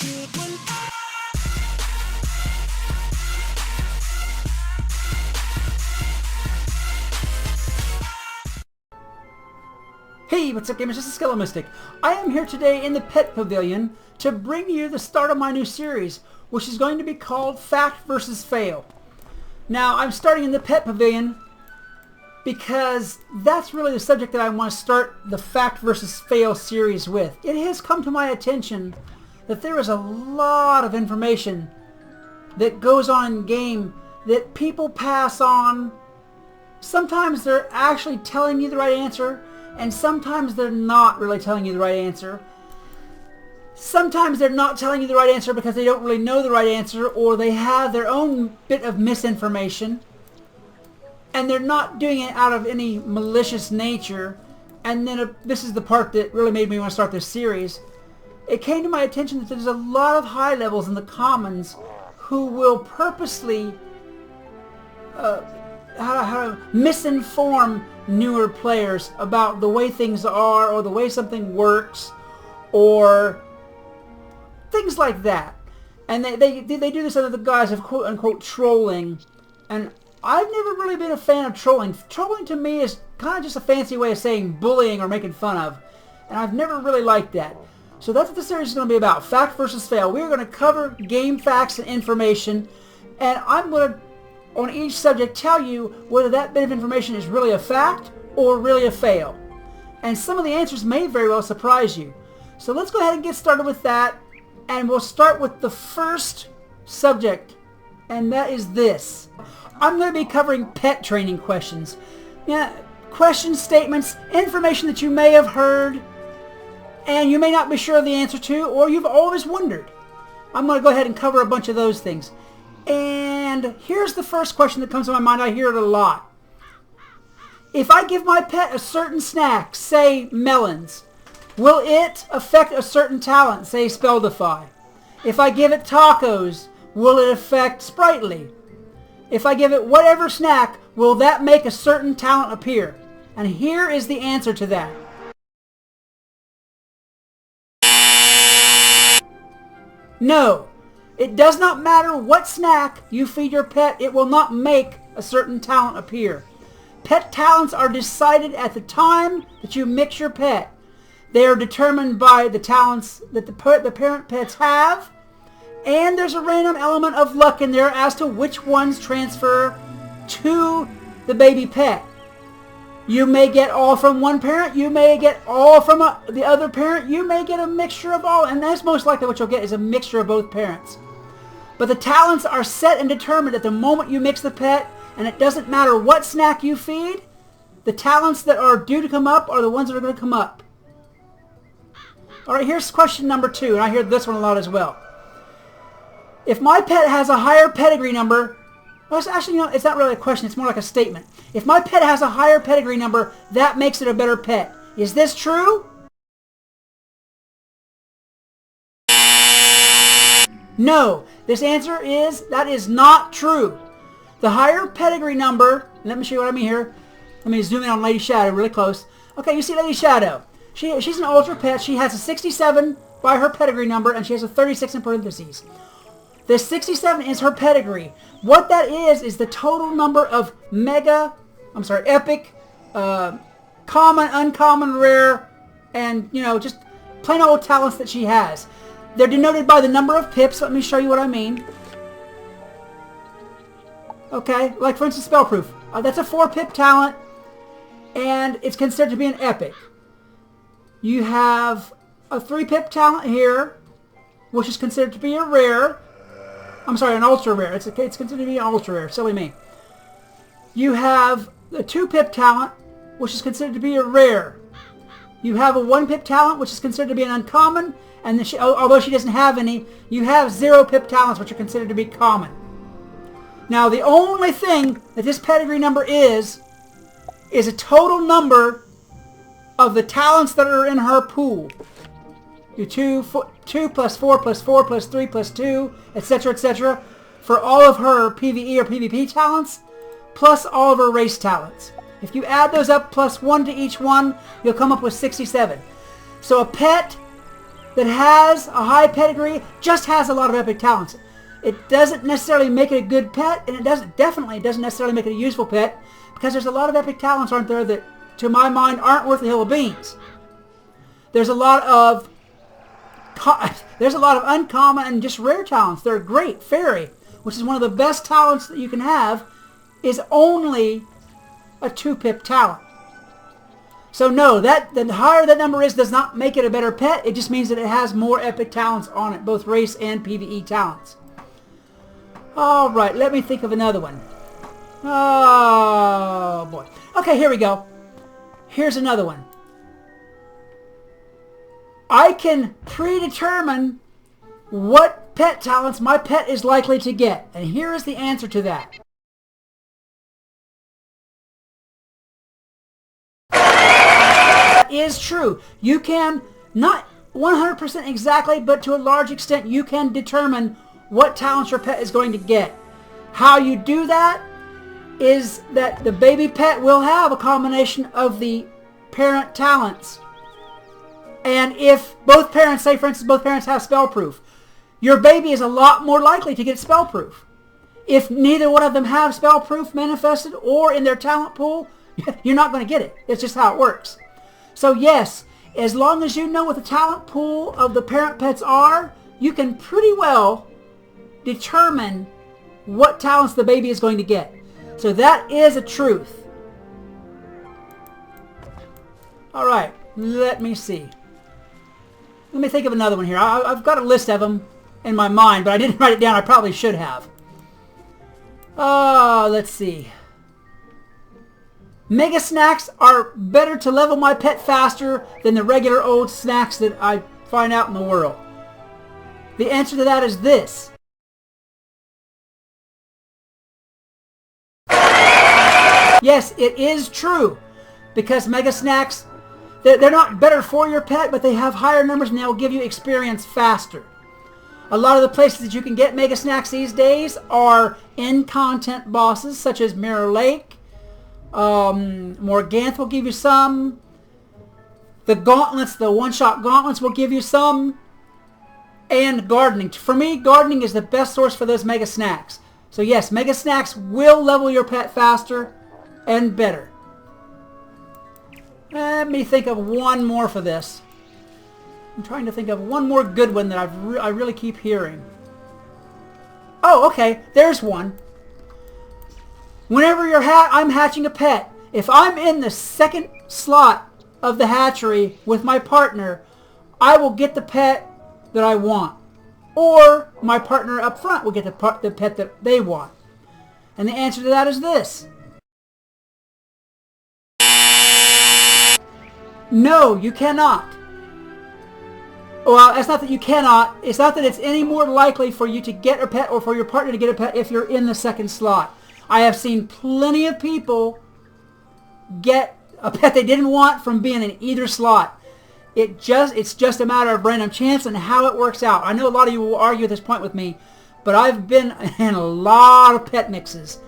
Hey, what's up gamers, this is Skelemistic. I am here today in the Pet Pavilion to bring you the start of my new series, which is going to be called Fact versus Fail. Now, I'm starting in the Pet Pavilion because that's really the subject that I want to start the Fact versus Fail series with. It has come to my attention that there is a lot of information that goes on in game that people pass on. Sometimes they're actually telling you the right answer, and sometimes they're not really telling you the right answer. Sometimes they're not telling you the right answer because they don't really know the right answer, or they have their own bit of misinformation, and they're not doing it out of any malicious nature. And then this is the part that really made me want to start this series. It came to my attention that there's a lot of high levels in the commons who will purposely how to misinform newer players about the way things are, or the way something works, or things like that. And they do this under the guise of quote unquote trolling. And I've never really been a fan of trolling. Trolling to me is kind of just a fancy way of saying bullying or making fun of. And I've never really liked that. So that's what the series is going to be about. Fact versus fail. We're going to cover game facts and information. And I'm going to, on each subject, tell you whether that bit of information is really a fact or really a fail. And some of the answers may very well surprise you. So let's go ahead and get started with that. And we'll start with the first subject. And that is this. I'm going to be covering pet training questions. Yeah, questions, statements, information that you may have heard and you may not be sure of the answer to, or you've always wondered. I'm going to go ahead and cover a bunch of those things. And here's the first question that comes to my mind. I hear it a lot. If I give my pet a certain snack, say melons, will it affect a certain talent, say spell defy? If I give it tacos, will it affect sprightly? If I give it whatever snack, will that make a certain talent appear? And here is the answer to that. No. It does not matter what snack you feed your pet, it will not make a certain talent appear. Pet talents are decided at the time that you mix your pet. They are determined by the talents that the parent pets have, and there's a random element of luck in there as to which ones transfer to the baby pet. You may get all from one parent, you may get all from the other parent, you may get a mixture of all, and that's most likely what you'll get, is a mixture of both parents. But the talents are set and determined at the moment you mix the pet, and it doesn't matter what snack you feed, the talents that are due to come up are the ones that are going to come up. Alright, here's question number 2, and I hear this one a lot as well. If my pet has a higher pedigree number, well, it's actually, you know, it's not really a question, it's more like a statement. If my pet has a higher pedigree number, that makes it a better pet. Is this true? No. This answer is, that is not true. The higher pedigree number, let me show you what I mean here. Let me zoom in on Lady Shadow really close. Okay, you see Lady Shadow. She's an ultra pet. She has a 67 by her pedigree number, and she has a 36 in parentheses. The 67 is her pedigree. What that is the total number of epic, common, uncommon, rare, and, you know, just plain old talents that she has. They're denoted by the number of pips. Let me show you what I mean. Okay, like for instance, Spellproof. That's a 4-pip talent, and it's considered to be an epic. You have a 3-pip talent here, which is considered to be a rare. I'm sorry, an ultra rare. It's considered to be an ultra rare. Silly me. You have a 2-pip talent, which is considered to be a rare. You have a 1-pip talent, which is considered to be an uncommon, and although she doesn't have any, you have 0-pip talents, which are considered to be common. Now, the only thing that this pedigree number is a total number of the talents that are in her pool. You 2 plus 4 plus 4 plus 3 plus 2, etc., for all of her PvE or PvP talents, plus all of her race talents. If you add those up plus 1 to each one, you'll come up with 67. So a pet that has a high pedigree just has a lot of epic talents. It doesn't necessarily make it a good pet, and it definitely doesn't necessarily make it a useful pet, because there's a lot of epic talents, aren't there, that, to my mind, aren't worth a hill of beans. There's a lot of uncommon and just rare talents. They're great. Fairy, which is one of the best talents that you can have, is only a 2-pip talent. So no, the higher that number is does not make it a better pet. It just means that it has more epic talents on it, both race and PvE talents. Alright, let me think of another one. Oh boy. Okay, here we go. Here's another one. I can predetermine what pet talents my pet is likely to get. And here is the answer to that. That is true. You can, not 100% exactly, but to a large extent, you can determine what talents your pet is going to get. How you do that is that the baby pet will have a combination of the parent talents. And if both parents, say for instance both parents have spell proof, your baby is a lot more likely to get spell proof. If neither one of them have spell proof manifested or in their talent pool, you're not going to get it. It's just how it works. So yes, as long as you know what the talent pool of the parent pets are, you can pretty well determine what talents the baby is going to get. So that is a truth. Alright, let me see. Let me think of another one here. I've got a list of them in my mind, but I didn't write it down. I probably should have. Let's see. Mega snacks are better to level my pet faster than the regular old snacks that I find out in the world. The answer to that is this. Yes, it is true. Because mega snacks, they're not better for your pet, but they have higher numbers and they'll give you experience faster. A lot of the places that you can get mega snacks these days are in content bosses, such as Mirror Lake. Morganth will give you some. The gauntlets, the one-shot gauntlets will give you some. And gardening. For me, gardening is the best source for those mega snacks. So yes, mega snacks will level your pet faster and better. Let me think of one more for this. I'm trying to think of one more good one that I really keep hearing. Oh, okay. There's one. Whenever I'm hatching a pet, if I'm in the second slot of the hatchery with my partner, I will get the pet that I want. Or my partner up front will get the pet that they want. And the answer to that is this. No, you cannot. Well, it's not that you cannot. It's not that it's any more likely for you to get a pet or for your partner to get a pet if you're in the second slot. I have seen plenty of people get a pet they didn't want from being in either slot. It's just a matter of random chance and how it works out. I know a lot of you will argue at this point with me, but I've been in a lot of pet mixes.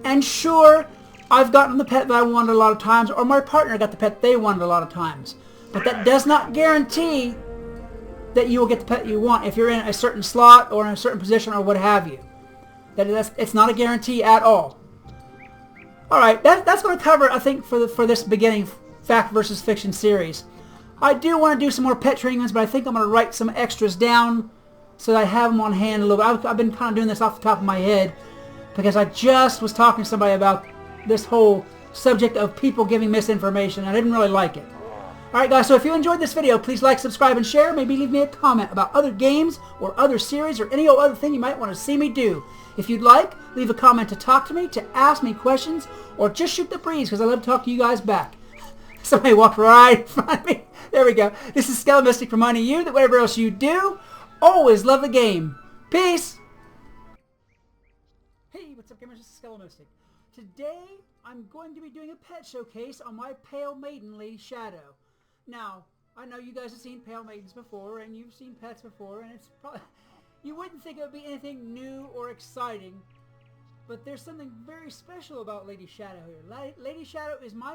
And sure, I've gotten the pet that I wanted a lot of times, or my partner got the pet they wanted a lot of times. But that does not guarantee that you will get the pet you want if you're in a certain slot or in a certain position or what have you. It's not a guarantee at all. Alright, that's going to cover, I think, for this beginning Fact versus Fiction series. I do want to do some more pet training ones, but I think I'm going to write some extras down so that I have them on hand a little bit. I've been kind of doing this off the top of my head because I just was talking to somebody about this whole subject of people giving misinformation. I didn't really like it. Alright guys, so if you enjoyed this video, please like, subscribe, and share. Maybe leave me a comment about other games or other series or any other thing you might want to see me do. If you'd like, leave a comment to talk to me, to ask me questions, or just shoot the breeze because I love to talk to you guys back. Somebody walked right in front of me. There we go. This is Skelomystic reminding you that whatever else you do, always love the game. Peace! Hey, what's up gamers? This is Skelomystic. Today, I'm going to be doing a pet showcase on my Pale Maiden, Lady Shadow. Now, I know you guys have seen Pale Maidens before, and you've seen pets before, and it's probably... You wouldn't think it would be anything new or exciting, but there's something very special about Lady Shadow here. Lady Shadow is my